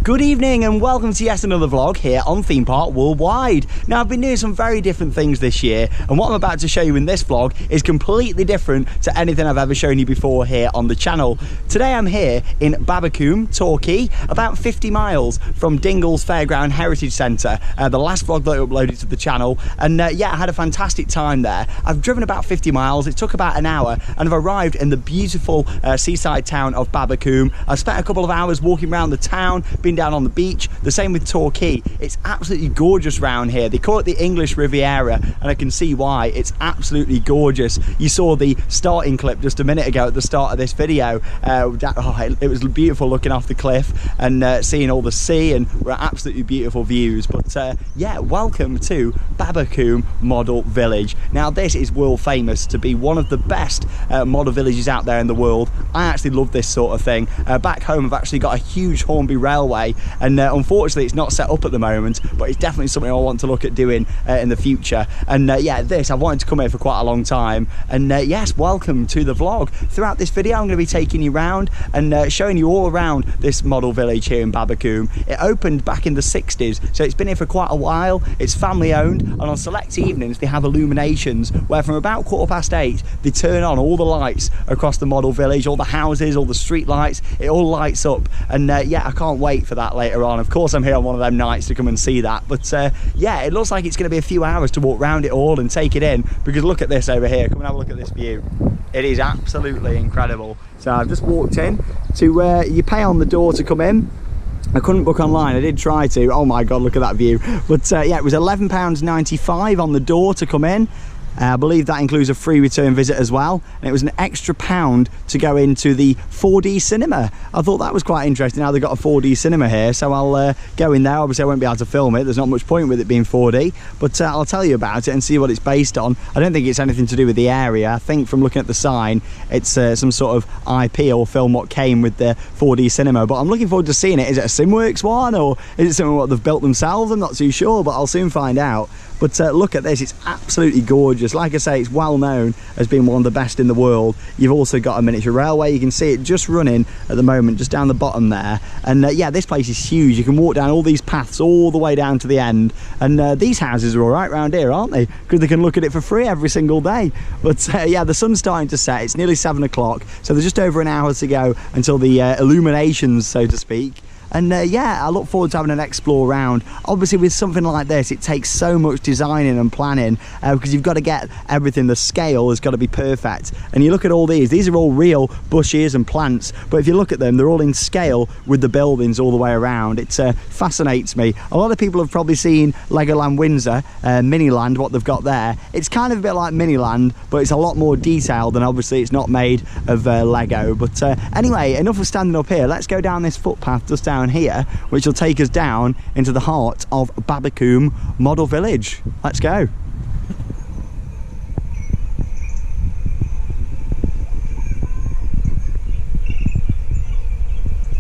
Good evening and welcome to yet another vlog here on Theme Park Worldwide. Now, I've been doing some very different things this year, and what I'm about to show you in this vlog is completely different to anything I've ever shown you before here on the channel. Today I'm here in Babbacombe, Torquay, about 50 miles from Dingle's Fairground Heritage Centre, the last vlog that I uploaded to the channel, and yeah, I had a fantastic time there. I've driven about 50 miles, it took about an hour, and I've arrived in the beautiful seaside town of Babbacombe. I've spent a couple of hours walking around the town, been down on the beach, the same with Torquay. It's absolutely gorgeous round here. They call it the English Riviera, and I can see why. It's absolutely gorgeous. You saw the starting clip just a minute ago at the start of this video. It was beautiful looking off the cliff and seeing all the sea, and we're absolutely beautiful views. But yeah, welcome to Babbacombe Model Village. Now, this is world famous to be one of the best model villages out there in the world. I actually love this sort of thing. Back home I've actually got a huge Hornby railway, and unfortunately it's not set up at the moment, but it's definitely something I want to look at doing in the future. And yeah, I've wanted to come here for quite a long time, and yes, welcome to the vlog. Throughout this video I'm going to be taking you around and showing you all around this model village here in Babbacombe. It opened back in the 60s, so it's been here for quite a while. It's family owned, and on select evenings they have illuminations where from about 8:15 they turn on all the lights across the model village, all the houses, all the street lights. It all lights up, and yeah, I can't wait for that later on. Of course I'm here on one of them nights to come and see that, but yeah, it looks like it's going to be a few hours to walk around it all and take it in, because look at this over here. Come and have a look at this view. It is absolutely incredible. So I've just walked in to you pay on the door to come in. I couldn't book online, I did try to. Oh my god, look at that view. But yeah, it was £11.95 on the door to come in. I believe that includes a free return visit as well, and it was an extra £1 to go into the 4D cinema. I thought that was quite interesting how they got a 4D cinema here, so I'll go in there. Obviously I won't be able to film it, there's not much point with it being 4D, but I'll tell you about it and see what it's based on. I don't think it's anything to do with the area. I think from looking at the sign it's some sort of IP or film what came with the 4D cinema, but I'm looking forward to seeing it. Is it a SimWorks one, or is it something what they've built themselves? I'm not too sure, but I'll soon find out. But look at this, it's absolutely gorgeous. Like I say, it's well known as being one of the best in the world. You've also got a miniature railway. You can see it just running at the moment, just down the bottom there. And yeah, this place is huge. You can walk down all these paths all the way down to the end. And these houses are all right around here, aren't they? Because they can look at it for free every single day. But yeah, the sun's starting to set. It's nearly 7 o'clock. So there's just over an hour to go until the illuminations, so to speak. And yeah, I look forward to having an explore around. Obviously with something like this, it takes so much designing and planning, because you've got to get everything, the scale has got to be perfect. And you look at all these are all real bushes and plants, but if you look at them, they're all in scale with the buildings all the way around. It fascinates me. A lot of people have probably seen Legoland Windsor, Miniland, what they've got there. It's kind of a bit like Miniland, but it's a lot more detailed, and obviously it's not made of Lego. But anyway, enough of standing up here. Let's go down this footpath just down here, which will take us down into the heart of Babbacombe Model Village. Let's go.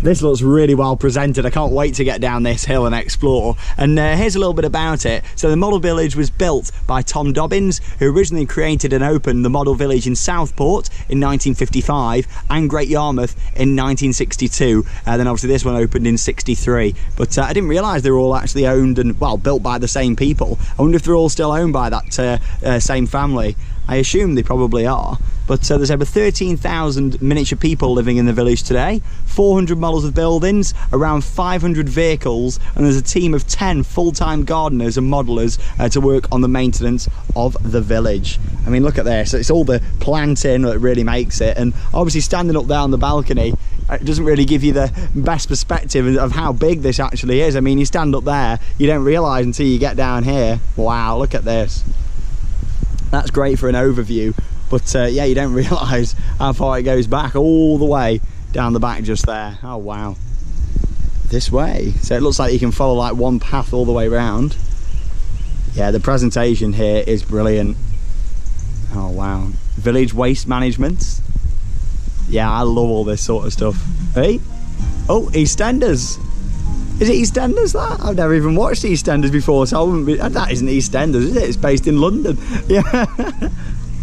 This looks really well presented. I can't wait to get down this hill and explore. And here's a little bit about it. So the Model Village was built by Tom Dobbins, who originally created and opened the Model Village in Southport in 1955 and Great Yarmouth in 1962. Then obviously this one opened in 63. But I didn't realise they were all actually owned and, well, built by the same people. I wonder if they're all still owned by that same family. I assume they probably are. But there's over 13,000 miniature people living in the village today, 400 models of buildings, around 500 vehicles, and there's a team of 10 full-time gardeners and modelers to work on the maintenance of the village. I mean, look at this. It's all the planting that really makes it, and obviously standing up there on the balcony, it doesn't really give you the best perspective of how big this actually is. I mean, you stand up there, you don't realise until you get down here. Wow, look at this. That's great for an overview, but yeah, you don't realise how far it goes back, all the way down the back just there. Oh wow, this way. So it looks like you can follow like one path all the way around. Yeah, the presentation here is brilliant. Oh wow. Village waste management. Yeah, I love all this sort of stuff. Hey, oh, EastEnders. Is it EastEnders that? I've never even watched EastEnders before, so I wouldn't be. That isn't EastEnders, is it? It's based in London. Yeah.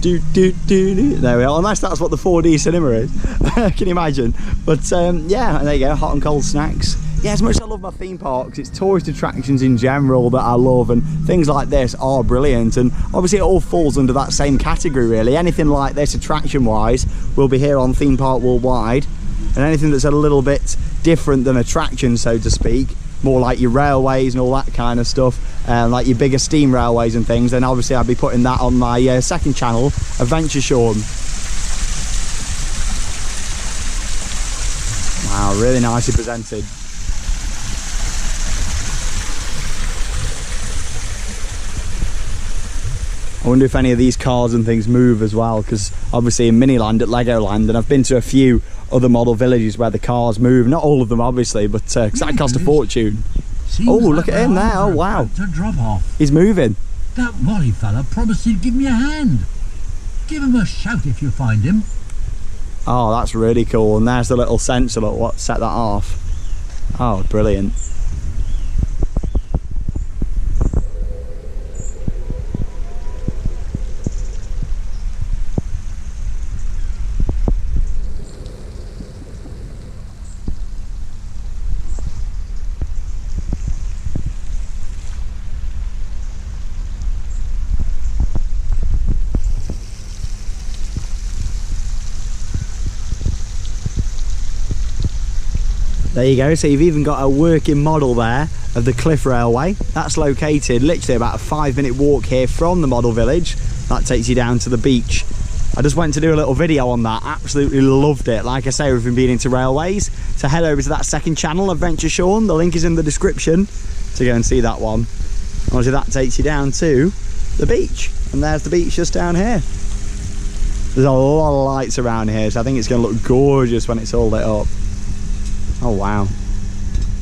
There we are. Unless that's what the 4D cinema is. Can you imagine? But yeah, there you go. Hot and cold snacks. yeah, as much as I love my theme parks, it's tourist attractions in general that I love, and things like this are brilliant. And obviously it all falls under that same category really. Anything like this attraction wise will be here on Theme Park Worldwide, and anything that's a little bit different than attractions, so to speak, more like your railways and all that kind of stuff, like your bigger steam railways and things, then obviously I'll be putting that on my second channel, Adventure Sean. Wow, really nicely presented. I wonder if any of these cars and things move as well, because obviously in Miniland at Legoland, and I've been to a few other model villages where the cars move, not all of them obviously, but because that cost a fortune. Oh, look at him there. Oh wow, to drop off. He's moving. That Wally fella promised he'd give me a hand. Give him a shout if you find him. Oh, that's really cool. And there's the little sensor, look, what set that off. Oh, brilliant. There you go, so you've even got a working model there of the Cliff Railway. That's located literally about a 5-minute walk here from the model village. That takes you down to the beach. I just went to do a little video on that, absolutely loved it. Like I say, we've been into railways, so head over to that second channel, Adventure Sean. The link is in the description to go and see that one. Obviously that takes you down to the beach, and there's the beach just down here. There's a lot of lights around here, so I think it's going to look gorgeous when it's all lit up. Oh wow,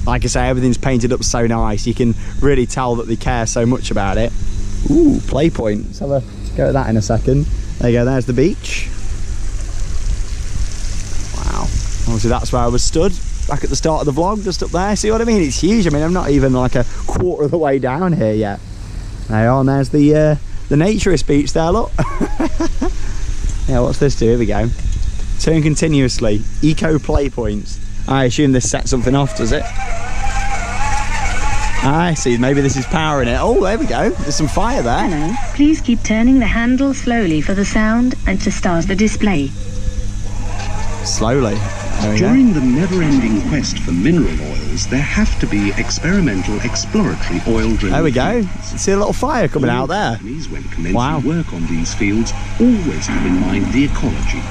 like I say, everything's painted up so nice, you can really tell that they care so much about it. Ooh, play point, let's have a go at that in a second. There you go, there's the beach. Wow, obviously that's where I was stood back at the start of the vlog, just up there. See what I mean? It's huge. I mean, I'm not even like a quarter of the way down here yet. There you are, and there's the naturist beach there, look. Yeah, what's this do? Here we go. Turn continuously, eco play points. I assume this sets something off, does it? I see, maybe this is powering it. Oh, there we go. There's some fire there. Hello. Please keep turning the handle slowly for the sound and to start the display. Slowly. During the never-ending quest for mineral oils, there have to be experimental exploratory oil drilling. There we go. See a little fire coming out there. When commencing work on these fields, always have in mind the ecology.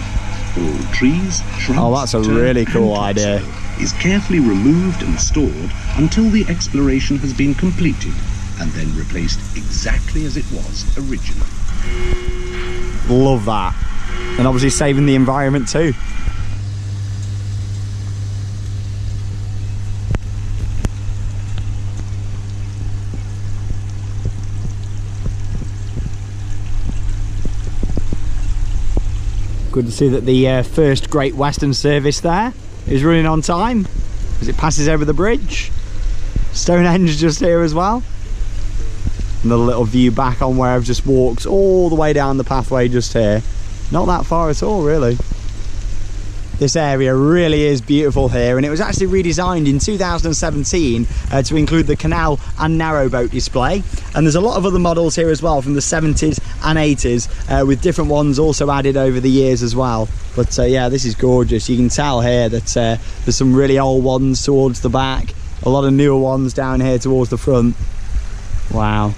All trees, shrubs, oh, that's a really cool idea. Is carefully removed and stored until the exploration has been completed, and then replaced exactly as it was originally. Love that. And obviously saving the environment too. Good to see that the first Great Western service there is running on time as it passes over the bridge. Stonehenge just here as well. Another little view back on where I've just walked all the way down the pathway just here. Not that far at all, really. This area really is beautiful here, and it was actually redesigned in 2017 to include the canal and narrowboat display. And there's a lot of other models here as well from the 70s and 80s, with different ones also added over the years as well. But yeah, this is gorgeous. You can tell here that there's some really old ones towards the back, a lot of newer ones down here towards the front. Wow,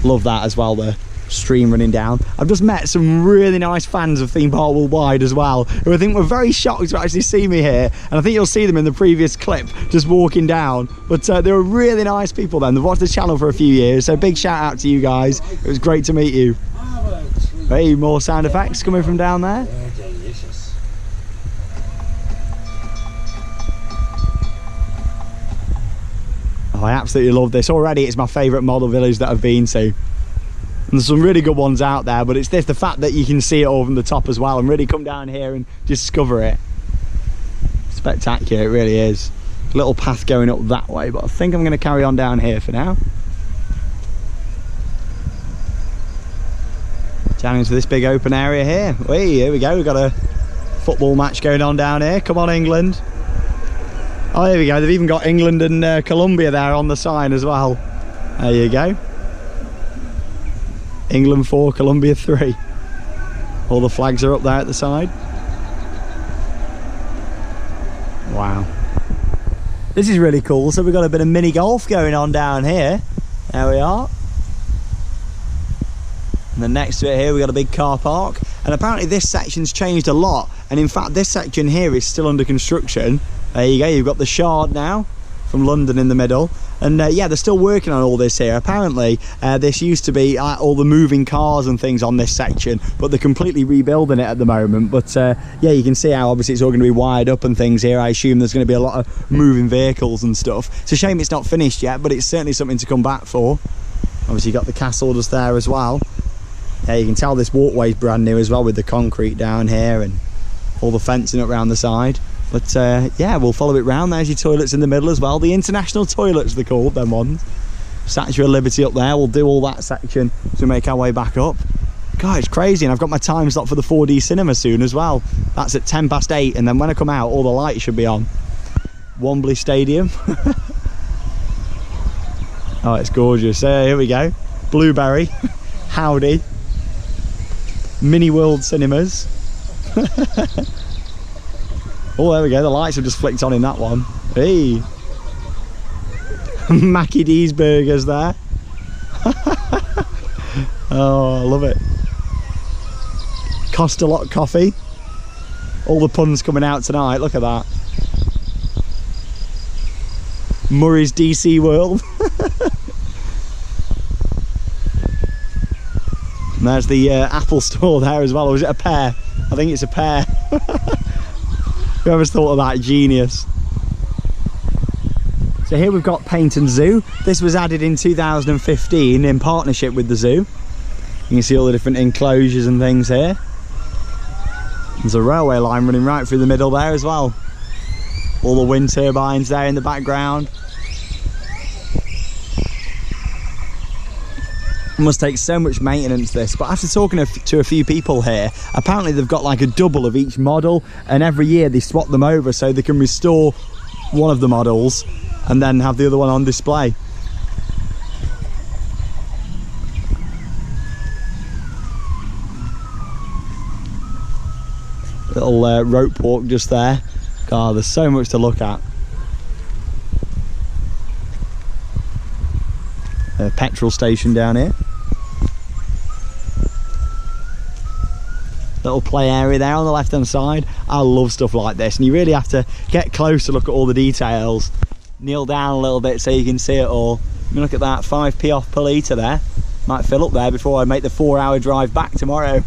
love that as well, the stream running down. I've just met some really nice fans of Theme Park Worldwide as well, who I think were very shocked to actually see me here, and I think you'll see them in the previous clip just walking down. But they were really nice people then. They've watched the channel for a few years, so big shout out to you guys. It was great to meet you. Hey, more sound effects coming from down there. Oh, I absolutely love this. Already it's my favourite model village that I've been to. And there's some really good ones out there, but it's this, the fact that you can see it all from the top as well and really come down here and discover it. Spectacular, it really is. A little path going up that way, but I think I'm going to carry on down here for now. Down into this big open area here. Hey, here we go, we've got a football match going on down here. Come on, England. Oh, there we go. They've even got England and Colombia there on the sign as well. There you go. England 4, Colombia 3. All the flags are up there at the side. Wow. This is really cool. So we've got a bit of mini golf going on down here. There we are. And then next to it here we've got a big car park. And apparently this section's changed a lot. And in fact this section here is still under construction. There you go, you've got the Shard now from London in the middle. And yeah, they're still working on all this here. Apparently this used to be all the moving cars and things on this section, but they're completely rebuilding it at the moment. But yeah, you can see how obviously it's all going to be wired up and things here. I assume there's going to be a lot of moving vehicles and stuff. It's a shame it's not finished yet, but it's certainly something to come back for. Obviously you've got the castle just there as well. Yeah, you can tell this walkway's brand new as well, with the concrete down here and all the fencing up around the side. But yeah, we'll follow it round. There's your toilets in the middle as well. The international toilets, they're called, them ones. Statue of Liberty up there. We'll do all that section to make our way back up. God, it's crazy. And I've got my time slot for the 4D cinema soon as well. That's at 8:10. And then when I come out, all the lights should be on. Wembley Stadium. Oh, it's gorgeous. Here we go. Blueberry. Howdy. Mini World Cinemas. Oh, there we go. The lights have just flicked on in that one. Hey. Mackie D's Burgers there. Oh, I love it. Cost a lot coffee. All the puns coming out tonight. Look at that. Murray's DC World. And there's the Apple store there as well. Or is it a pear? I think it's a pear. Whoever's thought of that, genius. So here we've got Paignton Zoo. This was added in 2015 in partnership with the zoo. You can see all the different enclosures and things here. There's a railway line running right through the middle there as well. All the wind turbines there in the background. It must take so much maintenance, this, but after talking to a few people here, apparently they've got like a double of each model, and every year they swap them over so they can restore one of the models and then have the other one on display. Little rope walk just there. God, there's so much to look at. A petrol station down here. Little play area there on the left hand side. I love stuff like this, and you really have to get close to look at all the details. Kneel down a little bit so you can see it all. I mean, look at that, 5p off per litre there. Might fill up there before I make the 4-hour drive back tomorrow.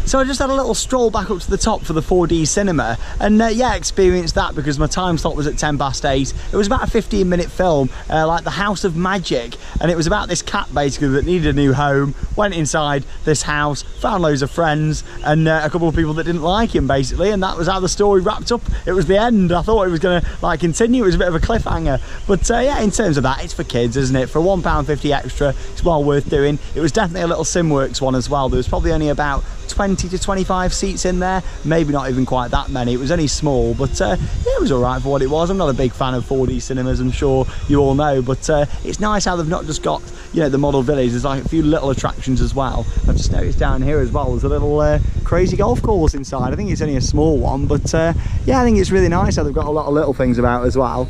So I just had a little stroll back up to the top for the 4D cinema, and yeah, experienced that because my time slot was at 8:10. It was about a 15-minute film, like the House of Magic, and it was about this cat basically that needed a new home, went inside this house, found loads of friends, and a couple of people that didn't like him basically, and that was how the story wrapped up. It was the end. I thought it was going to like continue. It was a bit of a cliffhanger, but yeah, in terms of that, it's for kids, isn't it? For £1.50 extra, it's well worth doing. It was definitely a little Simworks one as well. There was probably only about 20 to 25 seats in there, maybe not even quite that many. It was only small, but yeah, it was all right for what it was. I'm not a big fan of 4D cinemas, I'm sure you all know, but it's nice how they've not just got, you know, the Model Village. There's like a few little attractions as well. I've just noticed down here as well, there's a little crazy golf course inside. I think it's only a small one, but yeah, I think it's really nice how they've got a lot of little things about as well.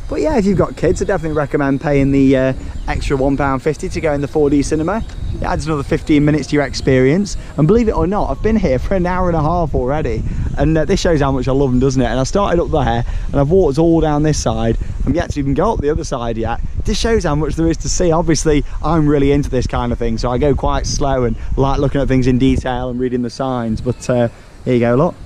But yeah, if you've got kids, I definitely recommend paying the extra £1.50 to go in the 4D cinema. It adds another 15 minutes to your experience. And believe it or not, I've been here for an hour and a half already. And this shows how much I love them, doesn't it? And I started up there, and I've walked all down this side. I'm yet to even go up the other side yet. This shows how much there is to see. Obviously, I'm really into this kind of thing, so I go quite slow and like looking at things in detail and reading the signs. But here you go, look.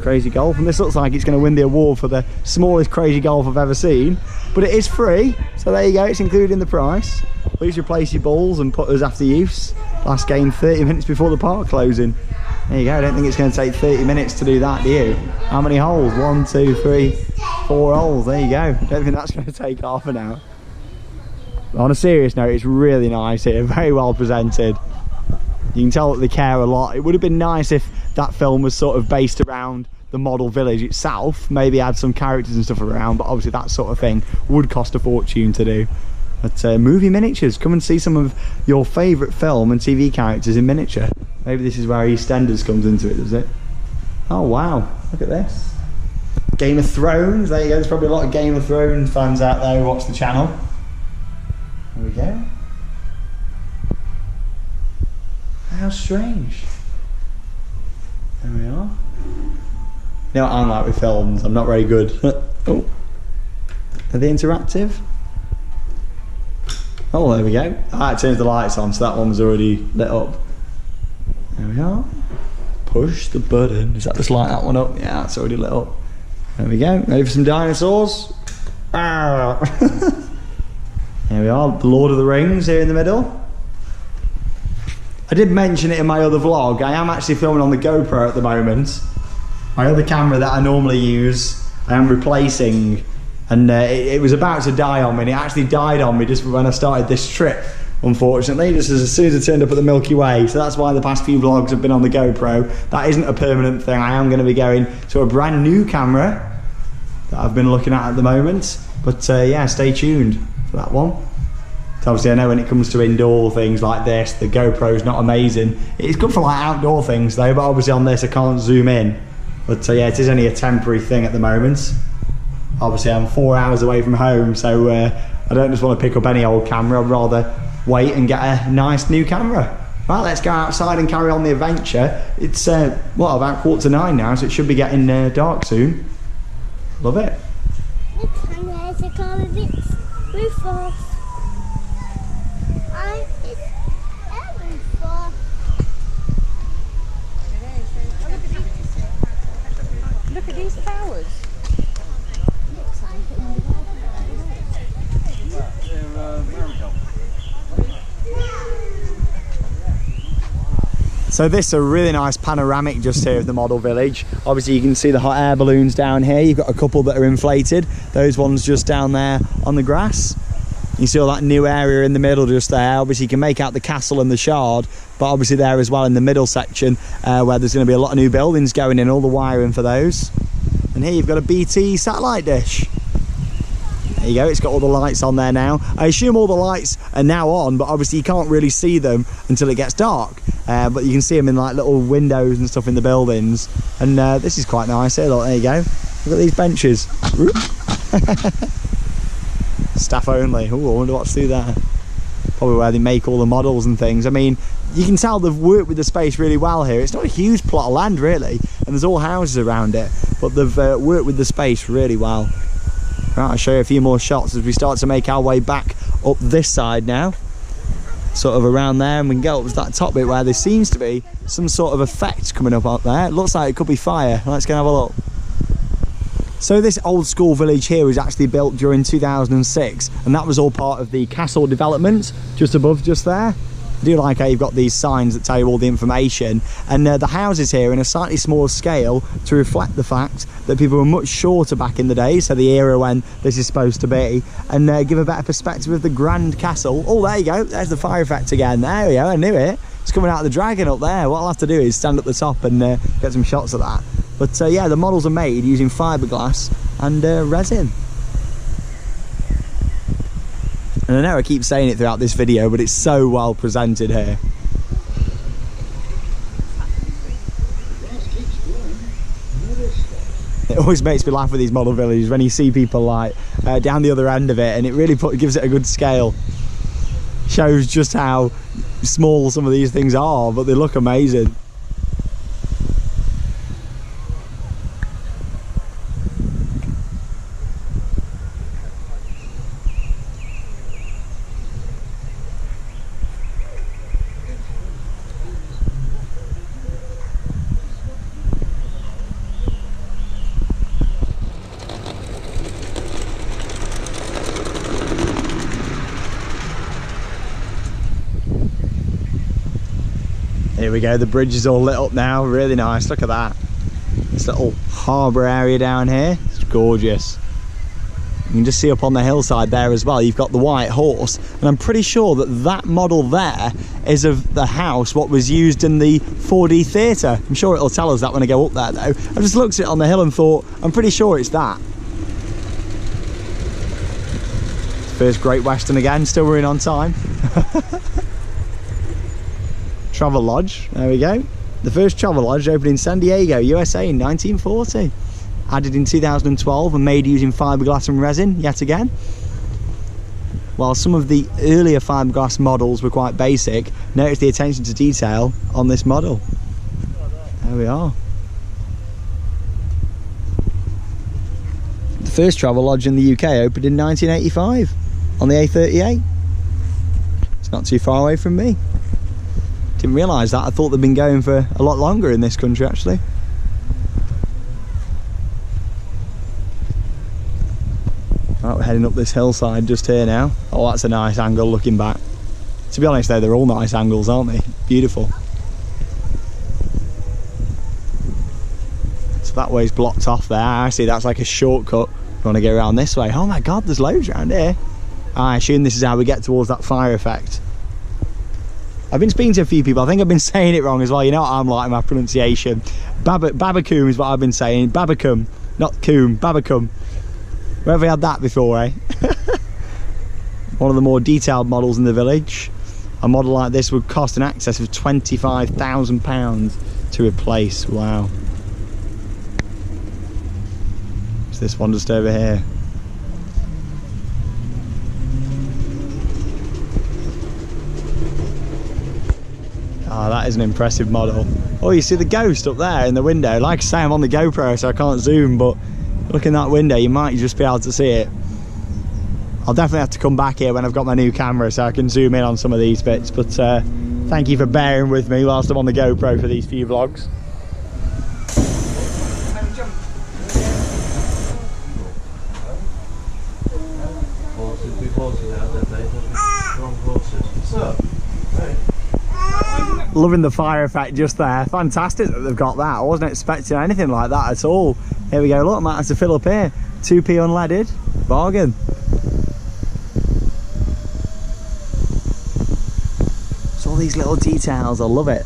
Crazy golf, and this looks like it's going to win the award for the smallest crazy golf I've ever seen, but it is free, so there you go, it's included in the price. Please replace your balls and putters after use. Last game 30 minutes before the park closing. There you go. I don't think it's going to take 30 minutes to do that, do you? How many holes? 1, 2, 3, 4 holes. There you go. I don't think that's going to take half an hour. On a serious note, it's really nice here, very well presented. You can tell that they care a lot. It would have been nice if that film was sort of based around the model village itself, maybe had some characters and stuff around, but obviously that sort of thing would cost a fortune to do. But movie miniatures, come and see some of your favourite film and TV characters in miniature. Maybe this is where EastEnders comes into it, does it? Oh wow, look at this. Game of Thrones, there you go, there's probably a lot of Game of Thrones fans out there who watch the channel. There we go. How strange. There we are. You know what I'm like with films, I'm not very good. Oh, are they interactive? Oh, there we go. Ah, it turns the lights on, so that one was already lit up. There we are. Push the button. Does that just light that one up? Yeah, it's already lit up. There we go. Ready for some dinosaurs? Ah. There we are. The Lord of the Rings here in the middle. I did mention it in my other vlog. I am actually filming on the GoPro at the moment. My other camera that I normally use, I am replacing, and it was about to die on me, and it actually died on me just when I started this trip, unfortunately, just as soon as I turned up at the Milky Way. So that's why the past few vlogs have been on the GoPro. That isn't a permanent thing. I am going to be going to a brand new camera that I've been looking at the moment. But yeah, stay tuned for that one. So obviously I know when it comes to indoor things like this, the GoPro's not amazing. It's good for like outdoor things though, but obviously on this I can't zoom in. But yeah, it is only a temporary thing at the moment. Obviously I'm 4 hours away from home, so I don't just want to pick up any old camera. I'd rather wait and get a nice new camera. Right, let's go outside and carry on the adventure. It's what, about 8:45 now, so it should be getting dark soon. Love it. Look, and there's a car with its roof off. It's a roof off. Look at these towers. So this is a really nice panoramic just here of the model village. Obviously you can see the hot air balloons down here. You've got a couple that are inflated. Those ones just down there on the grass. You see all that new area in the middle just there. Obviously you can make out the castle and the shard, but obviously there as well in the middle section where there's going to be a lot of new buildings going in, all the wiring for those. And here you've got a BT satellite dish. There you go, it's got all the lights on there now. I assume all the lights are now on, but obviously you can't really see them until it gets dark. But you can see them in like little windows and stuff in the buildings. And this is quite nice here, look, there you go. Look at these benches. Staff only. Ooh, I wonder what's through there. Probably where they make all the models and things. I mean, you can tell they've worked with the space really well here. It's not a huge plot of land really, and there's all houses around it, but they've worked with the space really well. Right, I'll show you a few more shots as we start to make our way back up this side now. Sort of around there, and we can get up to that top bit where there seems to be some sort of effect coming up there. It looks like it could be fire. Let's go and have a look. So this old school village here was actually built during 2006, and that was all part of the castle development just above just there. I do like how you've got these signs that tell you all the information, and the houses here in a slightly smaller scale to reflect the fact that people were much shorter back in the day, so the era when this is supposed to be, and give a better perspective of the grand castle. Oh, there you go, there's the fire effect again. There we go, I knew it. It's coming out of the dragon up there. What I'll have to do is stand up the top and get some shots of that. But yeah, the models are made using fiberglass and resin. And I know I keep saying it throughout this video, but it's so well presented here. It always makes me laugh with these model villages when you see people like down the other end of it, and it really gives it a good scale. Shows just how small some of these things are, but they look amazing. Here we go, the bridge is all lit up now, really nice, look at that. This little harbour area down here, it's gorgeous. You can just see up on the hillside there as well, you've got the White Horse, and I'm pretty sure that that model there is of the house what was used in the 4D theatre. I'm sure it'll tell us that when I go up there though. I just looked at it on the hill and thought, I'm pretty sure it's that. First Great Western again, still running on time. Travel Lodge, there we go. The first Travel Lodge opened in San Diego, USA in 1940. Added in 2012 and made using fiberglass and resin, yet again. While some of the earlier fiberglass models were quite basic, notice the attention to detail on this model. There we are. The first Travel Lodge in the UK opened in 1985 on the A38. It's not too far away from me. Didn't realise that. I thought they'd been going for a lot longer in this country actually. Right, we're heading up this hillside just here now. Oh, that's a nice angle looking back. To be honest though, they're all nice angles, aren't they? Beautiful. So that way's blocked off there. I see that's like a shortcut. We want to go around this way. Oh my god, there's loads around here. I assume this is how we get towards that fire effect. I've been speaking to a few people, I think I've been saying it wrong as well, you know what I'm like, my pronunciation. Babbacombe is what I've been saying, Babbacombe, not Combe, Babbacombe. Where have we had that before, eh? One of the more detailed models in the village. A model like this would cost in excess of £25,000 to replace, wow. It's this one just over here. Oh, that is an impressive model. Oh, you see the ghost up there in the window. Like I say, I'm on the GoPro so I can't zoom, but look in that window, you might just be able to see it. I'll definitely have to come back here when I've got my new camera so I can zoom in on some of these bits, but thank you for bearing with me whilst I'm on the GoPro for these few vlogs. Loving the fire effect just there. Fantastic that they've got that. I wasn't expecting anything like that at all. Here we go, look, I might have to fill up here. 2p unleaded, bargain. So all these little details, I love it.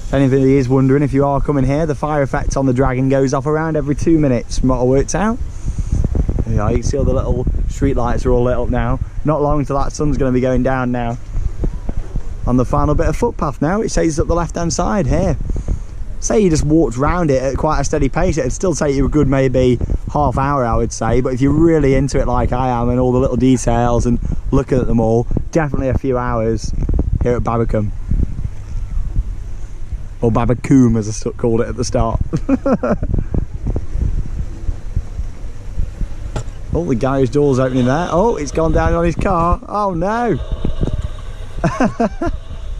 If anybody is wondering, if you are coming here, the fire effect on the Dragon goes off around every 2 minutes from what I worked out. Yeah, you can see all the little street lights are all lit up now. Not long till that sun's going to be going down now. On the final bit of footpath now, it says up the left hand side here. Say you just walked round it at quite a steady pace, it'd still take you a good maybe half hour, I would say, but if you're really into it like I am and all the little details and looking at them all, definitely a few hours here at Babbacombe. Or Babbacombe as I called it at the start. Oh, the garage door's opening there. Oh, it's gone down on his car. Oh no.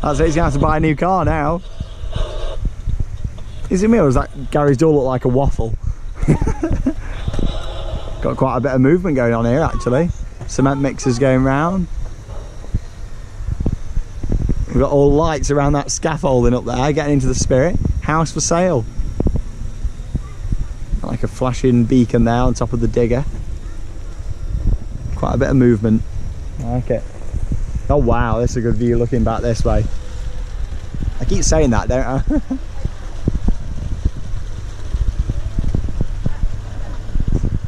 That's it, he's gonna have to buy a new car now. Is it me or does that garage door look like a waffle? Got quite a bit of movement going on here actually. Cement mixers going round. We've got all lights around that scaffolding up there, getting into the spirit. House for sale. Like a flashing beacon there on top of the digger. Quite a bit of movement. I like it. Oh wow, this is a good view looking back this way. I keep saying that, don't I?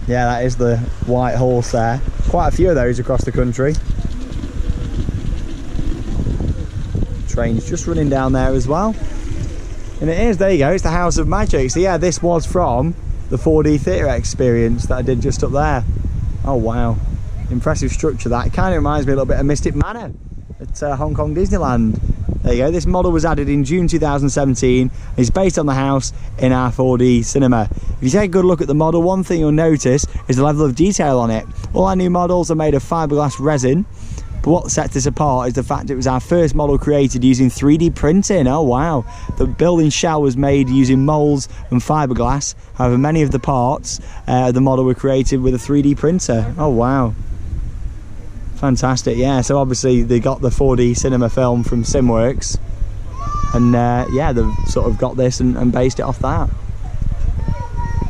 Yeah, that is the White Horse there. Quite a few of those across the country. Trains just running down there as well. And it is, there you go, it's the House of Magic. So yeah, this was from the 4D theatre experience that I did just up there. Oh wow. Impressive structure that. It kind of reminds me a little bit of Mystic Manor at Hong Kong Disneyland. There you go. This model was added in June 2017. It's based on the house in our 4D cinema. If you take a good look at the model, one thing you'll notice is the level of detail on it. All our new models are made of fiberglass resin, but what sets this apart is the fact it was our first model created using 3D printing. Oh wow. The building shell was made using moulds and fiberglass. However, many of the parts of the model were created with a 3D printer. Oh wow. Fantastic, yeah. So obviously they got the 4D cinema film from Simworks, and yeah, they've sort of got this and based it off that.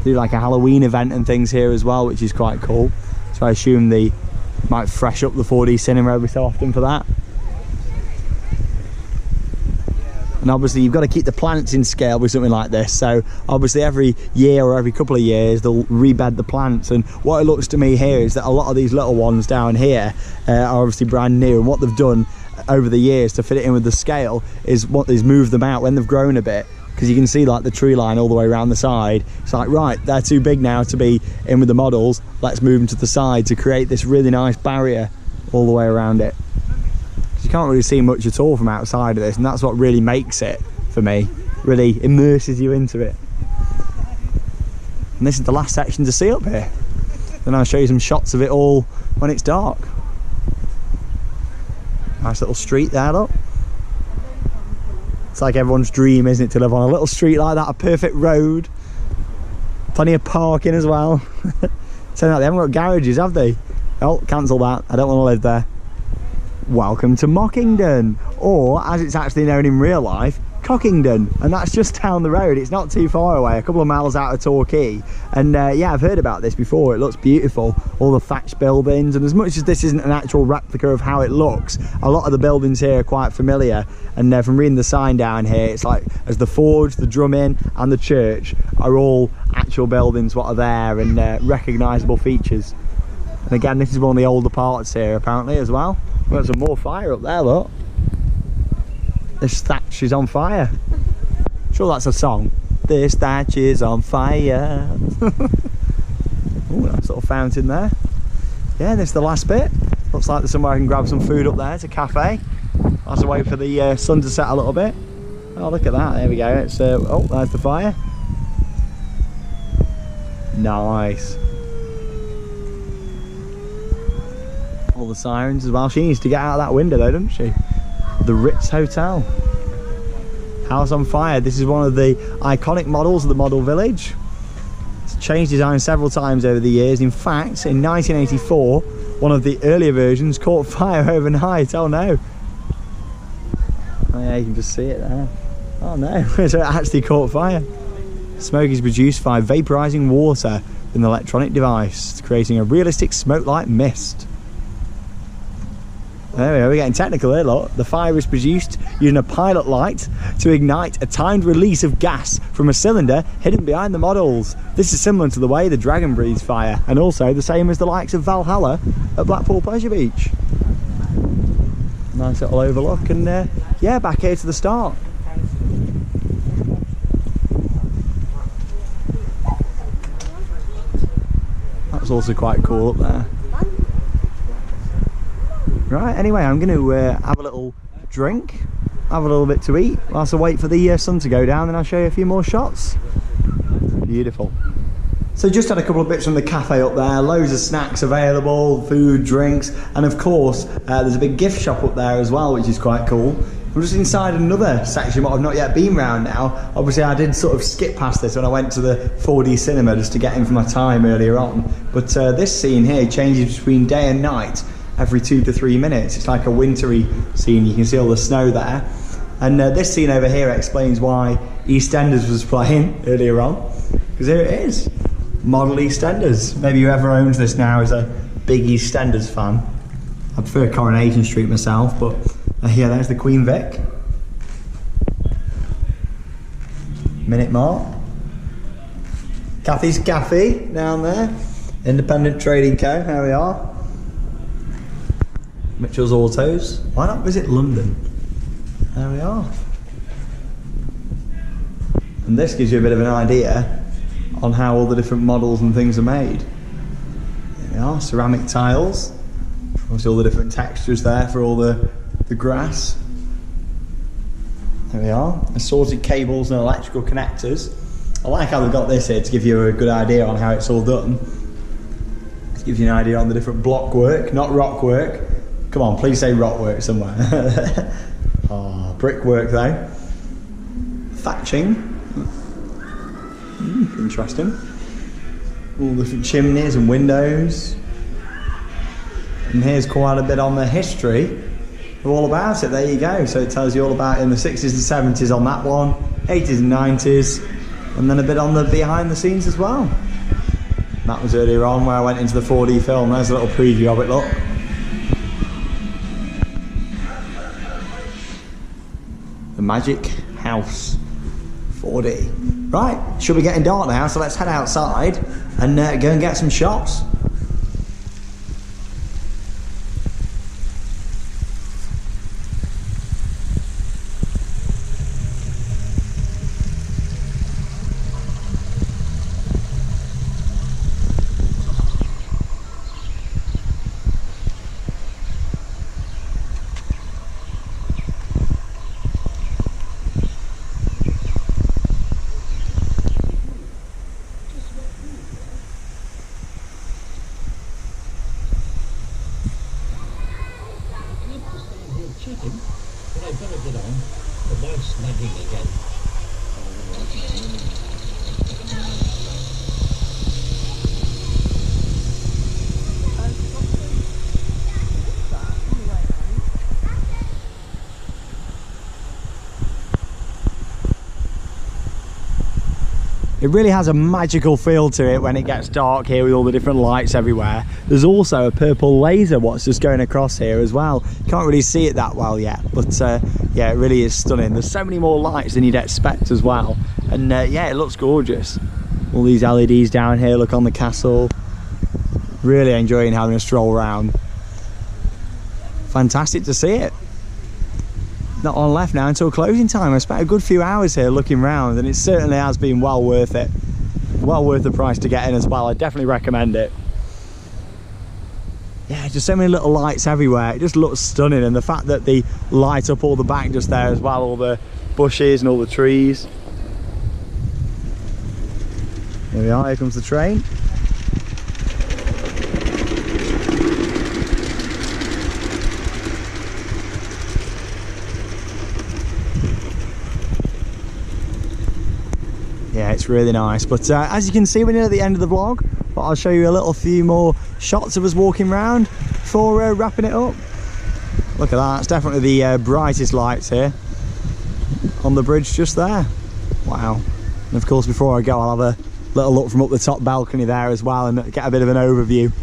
Do like a Halloween event and things here as well, which is quite cool. So I assume they might fresh up the 4D cinema every so often for that. And obviously you've got to keep the plants in scale with something like this, so obviously every year or every couple of years they'll rebed the plants. And what it looks to me here is that a lot of these little ones down here are obviously brand new, and what they've done over the years to fit it in with the scale is move them out when they've grown a bit, because you can see like the tree line all the way around the side. It's like, right, they're too big now to be in with the models, let's move them to the side to create this really nice barrier all the way around it. You can't really see much at all from outside of this, and that's what really makes it, for me, really immerses you into it. And this is the last section to see up here. Then I'll show you some shots of it all when it's dark. Nice little street there, look. It's like everyone's dream, isn't it, to live on a little street like that, a perfect road. Plenty of parking as well. Turns out they haven't got garages, have they? Oh, cancel that, I don't want to live there. Welcome to Mockingdon, or as it's actually known in real life, Cockingdon, and that's just down the road. It's not too far away, a couple of miles out of Torquay. And yeah, I've heard about this before. It looks beautiful, all the thatched buildings, and as much as this isn't an actual replica of how it looks, a lot of the buildings here are quite familiar. And from reading the sign down here, it's like as the forge, the drum inn and the church are all actual buildings what are there, and recognisable features. And again, this is one of the older parts here apparently as well. We've got some more fire up there, look. This thatch is on fire. Sure that's a song. This thatch is on fire. Oh, nice little fountain there. Yeah, this is the last bit. Looks like there's somewhere I can grab some food up there. It's a cafe. I'll have to wait for the sun to set a little bit. Oh, look at that. There we go. It's oh, there's the fire. Nice. All the sirens as well. She needs to get out of that window though, doesn't she? The Ritz Hotel. House on fire. This is one of the iconic models of the Model Village. It's changed design several times over the years. In fact, in 1984, one of the earlier versions caught fire overnight. Oh no. Oh yeah, you can just see it there. Oh no, so it actually caught fire. Smoke is produced by vaporizing water with an electronic device, creating a realistic smoke-like mist. There we go, we're getting technical here, look. The fire is produced using a pilot light to ignite a timed release of gas from a cylinder hidden behind the models. This is similar to the way the Dragon breathes fire, and also the same as the likes of Valhalla at Blackpool Pleasure Beach. Nice little overlook, and yeah, back here to the start. That's also quite cool up there. Right, anyway, I'm going to have a little drink, have a little bit to eat, whilst I wait for the sun to go down, and I'll show you a few more shots. Beautiful. So just had a couple of bits from the cafe up there, loads of snacks available, food, drinks, and of course there's a big gift shop up there as well, which is quite cool. I'm just inside another section what I've not yet been round now. Obviously I did sort of skip past this when I went to the 4D cinema just to get in for my time earlier on, but this scene here changes between day and night every 2 to 3 minutes. It's like a wintry scene. You can see all the snow there, and this scene over here explains why EastEnders was playing earlier on, because here it is, model EastEnders. Maybe whoever owns this now is a big EastEnders fan. I prefer Coronation Street myself, but yeah, there's the Queen Vic, Minute Mart, Kathy's Cafe down there, Independent Trading Co. There we are. Mitchell's Autos. Why not visit London? There we are. And this gives you a bit of an idea on how all the different models and things are made. There we are, ceramic tiles. Obviously all the different textures there for all the grass. There we are, assorted cables and electrical connectors. I like how they've got this here to give you a good idea on how it's all done. To give you an idea on the different block work, not rock work. Come on, please say rock work somewhere. Oh, brickwork though. Thatching. Interesting. All the different chimneys and windows. And here's quite a bit on the history of all about it. There you go. So it tells you all about in the 60s and 70s on that one, 80s and 90s, and then a bit on the behind the scenes as well. That was earlier on where I went into the 4D film. There's a little preview of it, look. The Magic House 4D. Right, should be getting dark now, so let's head outside and go and get some shots. It really has a magical feel to it when it gets dark here with all the different lights everywhere. There's also a purple laser what's just going across here as well. Can't really see it that well yet, but yeah, it really is stunning. There's so many more lights than you'd expect as well. And yeah, it looks gorgeous. All these LEDs down here, look on the castle. Really enjoying having a stroll around. Fantastic to see it. Not on left now until closing time. I spent a good few hours here looking around, and it certainly has been well worth it. Well worth the price to get in as well. I definitely recommend it. Yeah, just so many little lights everywhere. It just looks stunning, and the fact that they light up all the back just there as well, all the bushes and all the trees. There we are, here comes the train. Yeah, it's really nice, but as you can see, we're near the end of the vlog, but I'll show you a few more shots of us walking around before wrapping it up. Look at that, it's definitely the brightest lights here on the bridge just there. Wow. And of course, before I go, I'll have a little look from up the top balcony there as well and get a bit of an overview.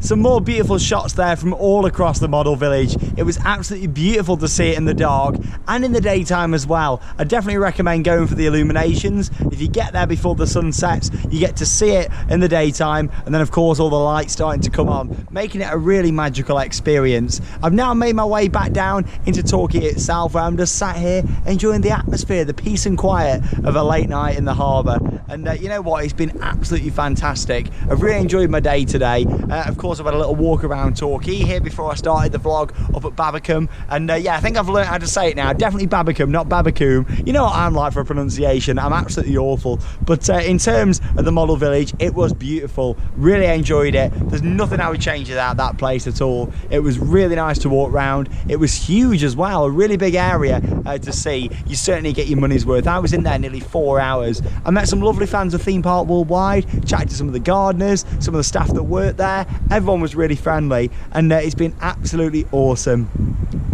Some more beautiful shots there from all across the model village. It was absolutely beautiful to see it in the dark and in the daytime as well. I definitely recommend going for the illuminations. If you get there before the sun sets, you get to see it in the daytime, and then of course all the lights starting to come on, making it a really magical experience. I've now made my way back down into Torquay itself, where I'm just sat here enjoying the atmosphere, the peace and quiet of a late night in the harbour. And you know what, it's been absolutely fantastic. I've really enjoyed my day today. Of course, I've had a little walk around Torquay here before I started the vlog up at Babbacombe, and yeah, I think I've learned how to say it now. Definitely Babbacombe, not Babbacombe. You know what I'm like for a pronunciation, I'm absolutely awful. But in terms of the model village, it was beautiful. Really enjoyed it. There's nothing I would change about that place at all. It was really nice to walk around. It was huge as well, a really big area to see. You certainly get your money's worth. I was in there nearly 4 hours. I met some lovely fans of Theme Park Worldwide, chatted to some of the gardeners, some of the staff that worked there. Everyone was really friendly, and it's been absolutely awesome.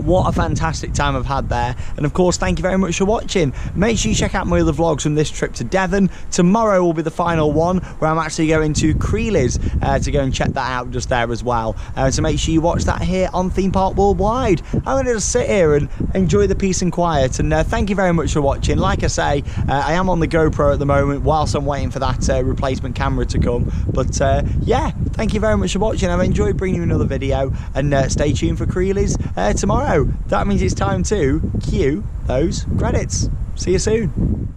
What a fantastic time I've had there. And of course, thank you very much for watching. Make sure you check out my other vlogs from this trip to Devon. Tomorrow will be the final one, where I'm actually going to Creeley's to go and check that out just there as well. So make sure you watch that here on Theme Park Worldwide. I'm going to just sit here and enjoy the peace and quiet, and thank you very much for watching. Like I say, I am on the GoPro at the moment whilst I'm waiting for that replacement camera to come, but yeah, thank you very much for watching. I've enjoyed bringing you another video, and stay tuned for Creeley's tomorrow. That means it's time to cue those credits. See you soon.